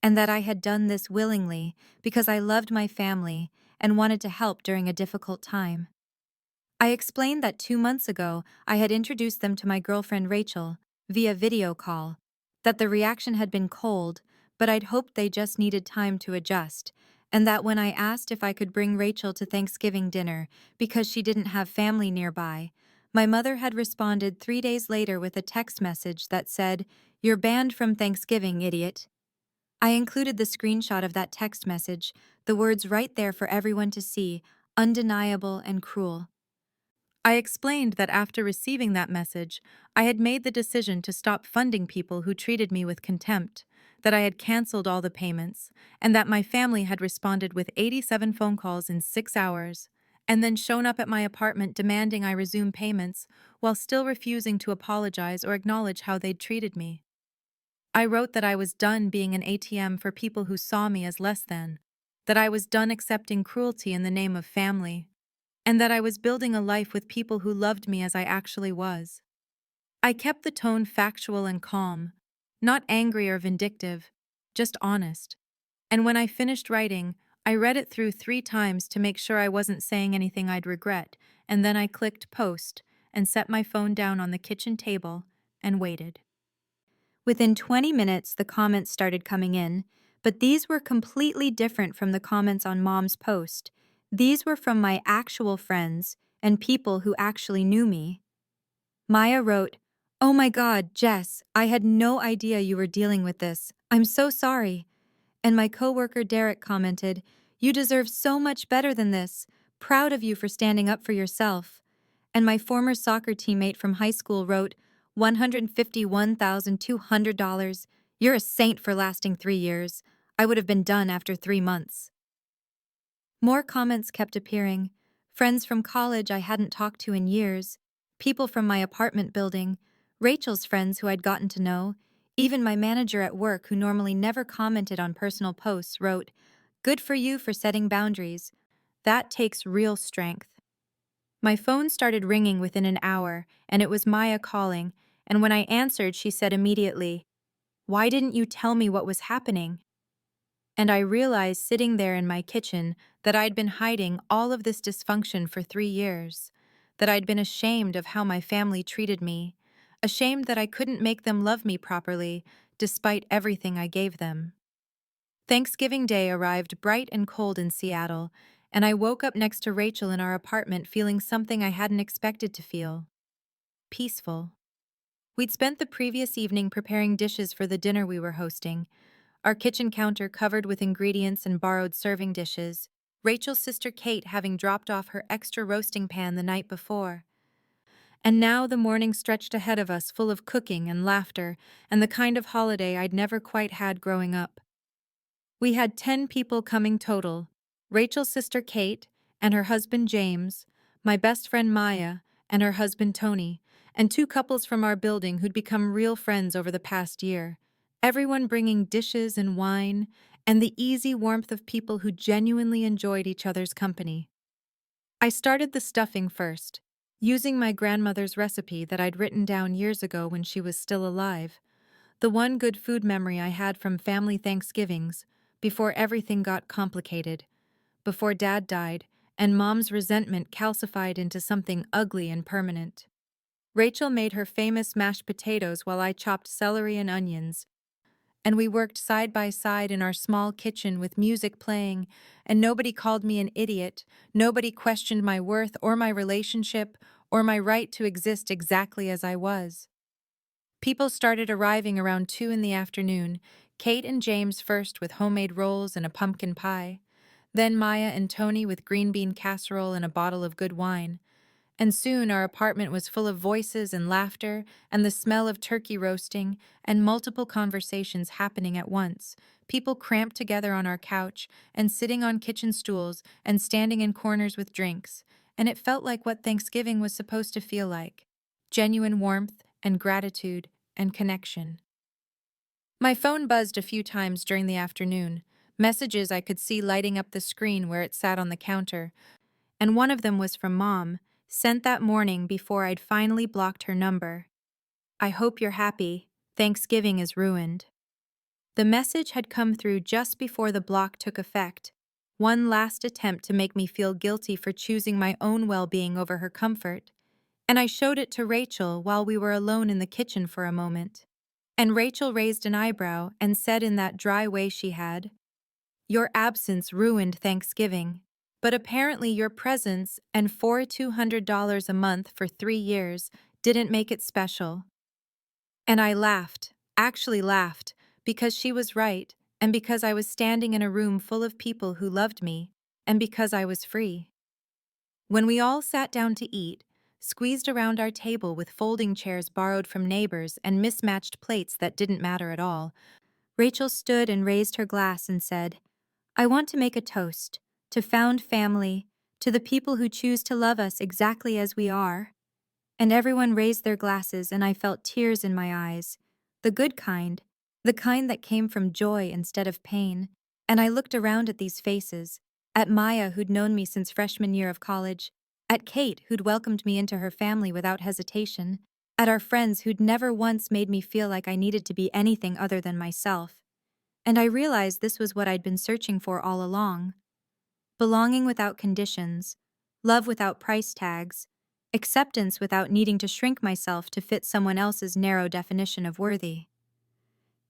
and that I had done this willingly because I loved my family and wanted to help during a difficult time. I explained that 2 months ago I had introduced them to my girlfriend Rachel via video call, that the reaction had been cold, but I'd hoped they just needed time to adjust, and that when I asked if I could bring Rachel to Thanksgiving dinner because she didn't have family nearby, my mother had responded 3 days later with a text message that said, "You're banned from Thanksgiving, idiot." I included the screenshot of that text message, the words right there for everyone to see, undeniable and cruel. I explained that after receiving that message, I had made the decision to stop funding people who treated me with contempt, that I had canceled all the payments, and that my family had responded with 87 phone calls in 6 hours, and then shown up at my apartment demanding I resume payments while still refusing to apologize or acknowledge how they'd treated me. I wrote that I was done being an ATM for people who saw me as less than, that I was done accepting cruelty in the name of family, and that I was building a life with people who loved me as I actually was. I kept the tone factual and calm, not angry or vindictive, just honest. And when I finished writing, I read it through 3 times to make sure I wasn't saying anything I'd regret, and then I clicked post and set my phone down on the kitchen table and waited. Within 20 minutes, the comments started coming in, but these were completely different from the comments on Mom's post. These were from my actual friends and people who actually knew me. Maya wrote, "Oh my God, Jess, I had no idea you were dealing with this. I'm so sorry." And my coworker Derek commented, "You deserve so much better than this. Proud of you for standing up for yourself." And my former soccer teammate from high school wrote, $151,200. You're a saint for lasting 3 years. I would have been done after 3 months. More comments kept appearing. Friends from college I hadn't talked to in years, people from my apartment building, Rachel's friends who I'd gotten to know, even my manager at work who normally never commented on personal posts wrote, "Good for you for setting boundaries. That takes real strength." My phone started ringing within an hour, and it was Maya calling, and when I answered, she said immediately, "Why didn't you tell me what was happening?" And I realized sitting there in my kitchen that I'd been hiding all of this dysfunction for 3 years, that I'd been ashamed of how my family treated me, ashamed that I couldn't make them love me properly despite everything I gave them. Thanksgiving Day arrived bright and cold in Seattle, and I woke up next to Rachel in our apartment feeling something I hadn't expected to feel: peaceful. We'd spent the previous evening preparing dishes for the dinner we were hosting, our kitchen counter covered with ingredients and borrowed serving dishes, Rachel's sister Kate having dropped off her extra roasting pan the night before. And now the morning stretched ahead of us full of cooking and laughter and the kind of holiday I'd never quite had growing up. We had 10 people coming total: Rachel's sister Kate and her husband James, my best friend Maya and her husband Tony, and 2 couples from our building who'd become real friends over the past year. Everyone bringing dishes and wine, and the easy warmth of people who genuinely enjoyed each other's company. I started the stuffing first, using my grandmother's recipe that I'd written down years ago when she was still alive. The one good food memory I had from family Thanksgivings, before everything got complicated, before Dad died, and Mom's resentment calcified into something ugly and permanent. Rachel made her famous mashed potatoes while I chopped celery and onions, and we worked side by side in our small kitchen with music playing, and nobody called me an idiot, nobody questioned my worth or my relationship or my right to exist exactly as I was. People started arriving around 2 in the afternoon, Kate and James first with homemade rolls and a pumpkin pie, then Maya and Tony with green bean casserole and a bottle of good wine. And soon our apartment was full of voices and laughter and the smell of turkey roasting and multiple conversations happening at once. People cramped together on our couch and sitting on kitchen stools and standing in corners with drinks. And it felt like what Thanksgiving was supposed to feel like: genuine warmth and gratitude and connection. My phone buzzed a few times during the afternoon, messages I could see lighting up the screen where it sat on the counter, and one of them was from Mom, sent that morning before I'd finally blocked her number. "I hope you're happy. Thanksgiving is ruined." The message had come through just before the block took effect, one last attempt to make me feel guilty for choosing my own well-being over her comfort, and I showed it to Rachel while we were alone in the kitchen for a moment. And Rachel raised an eyebrow and said in that dry way she had, "Your absence ruined Thanksgiving, but apparently your presence and $200 a month for 3 years didn't make it special." And I laughed, actually laughed, because she was right, and because I was standing in a room full of people who loved me, and because I was free. When we all sat down to eat, squeezed around our table with folding chairs borrowed from neighbors and mismatched plates that didn't matter at all, Rachel stood and raised her glass and said, "I want to make a toast to found family, to the people who choose to love us exactly as we are." And everyone raised their glasses, and I felt tears in my eyes, the good kind, the kind that came from joy instead of pain. And I looked around at these faces, at Maya, who'd known me since freshman year of college, at Kate, who'd welcomed me into her family without hesitation, at our friends who'd never once made me feel like I needed to be anything other than myself. And I realized this was what I'd been searching for all along: belonging without conditions, love without price tags, acceptance without needing to shrink myself to fit someone else's narrow definition of worthy.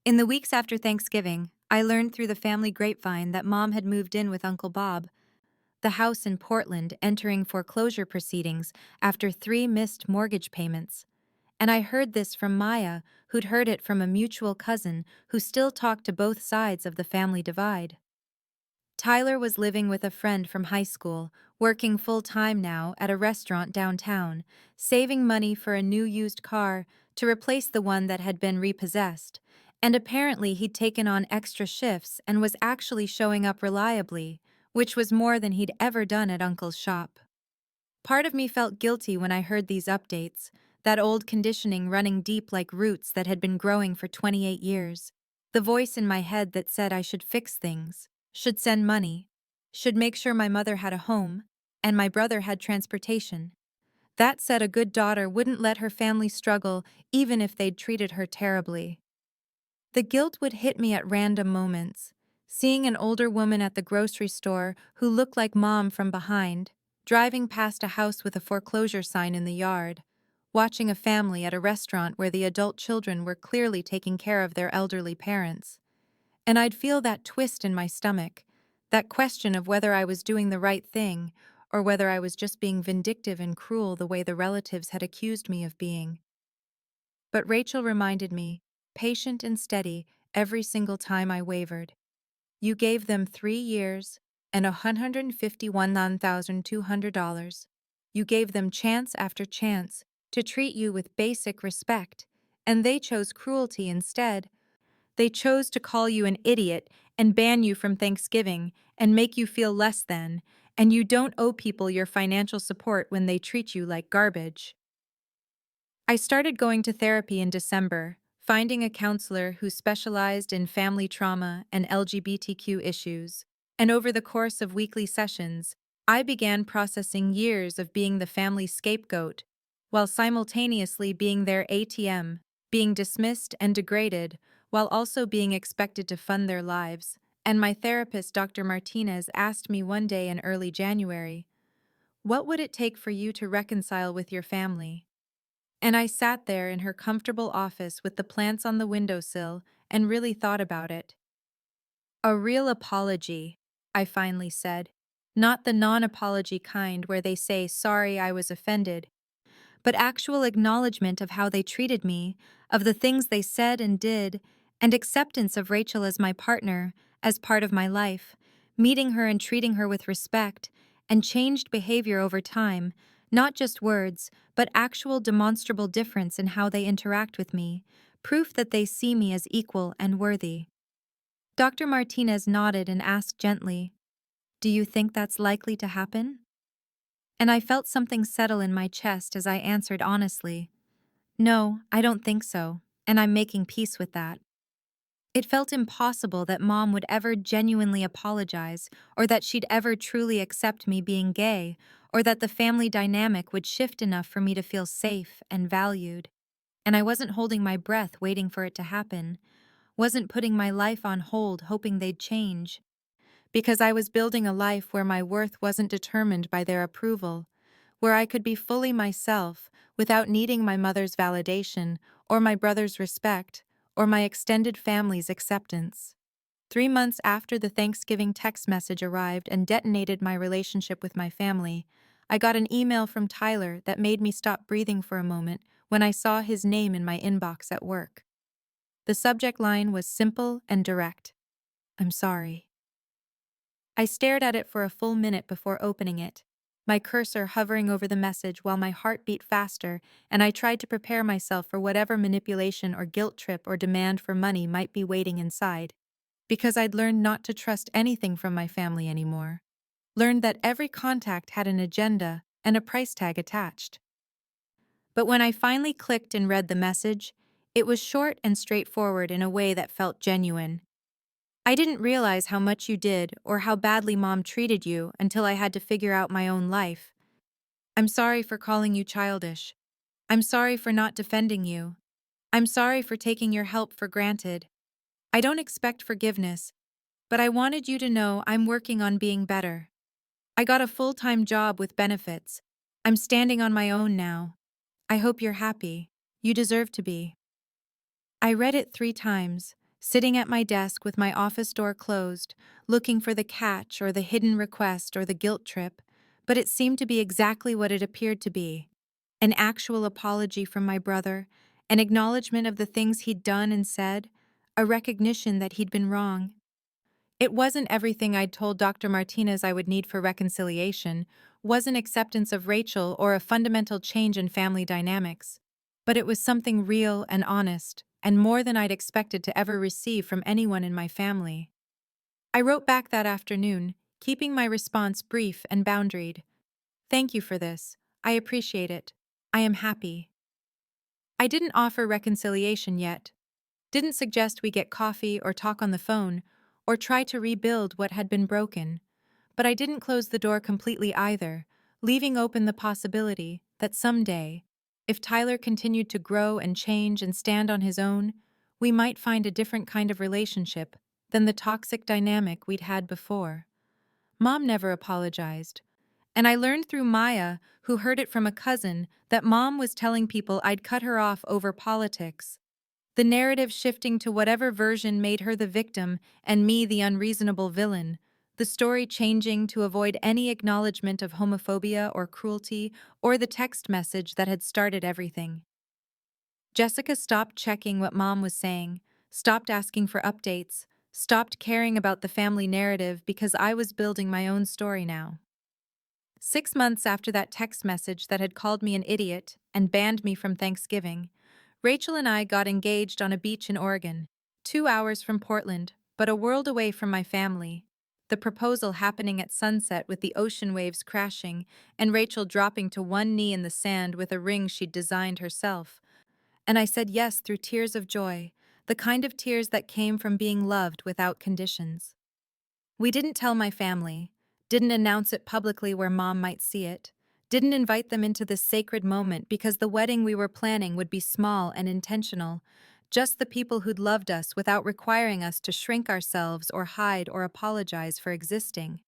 In the weeks after Thanksgiving, I learned through the family grapevine that Mom had moved in with Uncle Bob, the house in Portland entering foreclosure proceedings after 3 missed mortgage payments. And I heard this from Maya, who'd heard it from a mutual cousin who still talked to both sides of the family divide. Tyler was living with a friend from high school, working full-time now at a restaurant downtown, saving money for a new used car to replace the one that had been repossessed, and apparently he'd taken on extra shifts and was actually showing up reliably, which was more than he'd ever done at Uncle's shop. Part of me felt guilty when I heard these updates, that old conditioning running deep like roots that had been growing for 28 years, the voice in my head that said I should fix things, should send money, should make sure my mother had a home, and my brother had transportation. That said a good daughter wouldn't let her family struggle even if they'd treated her terribly. The guilt would hit me at random moments, seeing an older woman at the grocery store who looked like Mom from behind, driving past a house with a foreclosure sign in the yard, watching a family at a restaurant where the adult children were clearly taking care of their elderly parents. And I'd feel that twist in my stomach, that question of whether I was doing the right thing or whether I was just being vindictive and cruel the way the relatives had accused me of being. But Rachel reminded me, patient and steady, every single time I wavered. "You gave them 3 years and $151,200. You gave them chance after chance to treat you with basic respect, and they chose cruelty instead. They chose to call you an idiot and ban you from Thanksgiving and make you feel less than, and you don't owe people your financial support when they treat you like garbage." I started going to therapy in December, finding a counselor who specialized in family trauma and LGBTQ issues, and over the course of weekly sessions, I began processing years of being the family scapegoat, while simultaneously being their ATM, being dismissed and degraded, while also being expected to fund their lives. And my therapist, Dr. Martinez, asked me one day in early January, "What would it take for you to reconcile with your family?" And I sat there in her comfortable office with the plants on the windowsill and really thought about it. "A real apology," I finally said. "Not the non-apology kind where they say, 'Sorry, I was offended,' but actual acknowledgement of how they treated me, of the things they said and did, and acceptance of Rachel as my partner, as part of my life, meeting her and treating her with respect, and changed behavior over time, not just words, but actual demonstrable difference in how they interact with me, proof that they see me as equal and worthy." Dr. Martinez nodded and asked gently, "Do you think that's likely to happen?" And I felt something settle in my chest as I answered honestly, "No, I don't think so, and I'm making peace with that." It felt impossible that Mom would ever genuinely apologize, or that she'd ever truly accept me being gay, or that the family dynamic would shift enough for me to feel safe and valued. And I wasn't holding my breath waiting for it to happen, wasn't putting my life on hold hoping they'd change. Because I was building a life where my worth wasn't determined by their approval, where I could be fully myself without needing my mother's validation, or my brother's respect, or my extended family's acceptance. 3 months after the Thanksgiving text message arrived and detonated my relationship with my family, I got an email from Tyler that made me stop breathing for a moment when I saw his name in my inbox at work. The subject line was simple and direct: "I'm sorry." I stared at it for a full minute before opening it, my cursor hovering over the message while my heart beat faster, and I tried to prepare myself for whatever manipulation or guilt trip or demand for money might be waiting inside. Because I'd learned not to trust anything from my family anymore. Learned that every contact had an agenda and a price tag attached. But when I finally clicked and read the message, it was short and straightforward in a way that felt genuine. "I didn't realize how much you did or how badly Mom treated you until I had to figure out my own life. I'm sorry for calling you childish. I'm sorry for not defending you. I'm sorry for taking your help for granted. I don't expect forgiveness, but I wanted you to know I'm working on being better. I got a full-time job with benefits. I'm standing on my own now. I hope you're happy. You deserve to be." I read it 3 times, sitting at my desk with my office door closed, looking for the catch or the hidden request or the guilt trip, but it seemed to be exactly what it appeared to be: an actual apology from my brother, an acknowledgement of the things he'd done and said, a recognition that he'd been wrong. It wasn't everything I'd told Dr. Martinez I would need for reconciliation, wasn't acceptance of Rachel or a fundamental change in family dynamics, but it was something real and honest, and more than I'd expected to ever receive from anyone in my family. I wrote back that afternoon, keeping my response brief and boundaried. "Thank you for this. I appreciate it. I am happy." I didn't offer reconciliation yet. Didn't suggest we get coffee or talk on the phone, or try to rebuild what had been broken. But I didn't close the door completely either, leaving open the possibility that someday, if Tyler continued to grow and change and stand on his own, we might find a different kind of relationship than the toxic dynamic we'd had before. Mom never apologized. And I learned through Maya, who heard it from a cousin, that Mom was telling people I'd cut her off over politics. The narrative shifting to whatever version made her the victim and me the unreasonable villain, the story changing to avoid any acknowledgement of homophobia or cruelty or the text message that had started everything. Jessica stopped checking what Mom was saying, stopped asking for updates, stopped caring about the family narrative because I was building my own story now. 6 months after that text message that had called me an idiot and banned me from Thanksgiving, Rachel and I got engaged on a beach in Oregon, 2 hours from Portland, but a world away from my family. The proposal happening at sunset with the ocean waves crashing, and Rachel dropping to one knee in the sand with a ring she'd designed herself. And I said yes through tears of joy, the kind of tears that came from being loved without conditions. We didn't tell my family, didn't announce it publicly where Mom might see it, Didn't invite them into this sacred moment because the wedding we were planning would be small and intentional. Just the people who'd loved us without requiring us to shrink ourselves or hide or apologize for existing.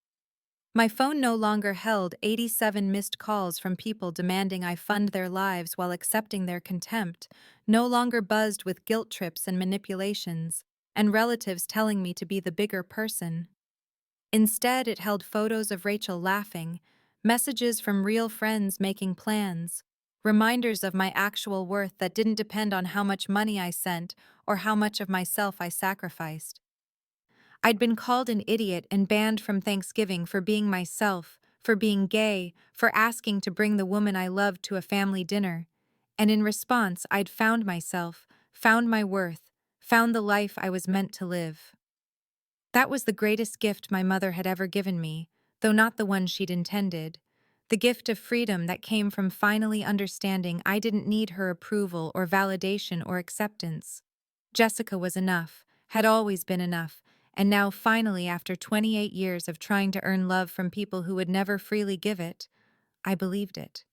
My phone no longer held 87 missed calls from people demanding I fund their lives while accepting their contempt, no longer buzzed with guilt trips and manipulations, and relatives telling me to be the bigger person. Instead, it held photos of Rachel laughing, messages from real friends making plans, reminders of my actual worth that didn't depend on how much money I sent or how much of myself I sacrificed. I'd been called an idiot and banned from Thanksgiving for being myself, for being gay, for asking to bring the woman I loved to a family dinner. And in response, I'd found myself, found my worth, found the life I was meant to live. That was the greatest gift my mother had ever given me, though not the one she'd intended. The gift of freedom that came from finally understanding I didn't need her approval or validation or acceptance. Jessica was enough, had always been enough, and now finally, after 28 years of trying to earn love from people who would never freely give it, I believed it.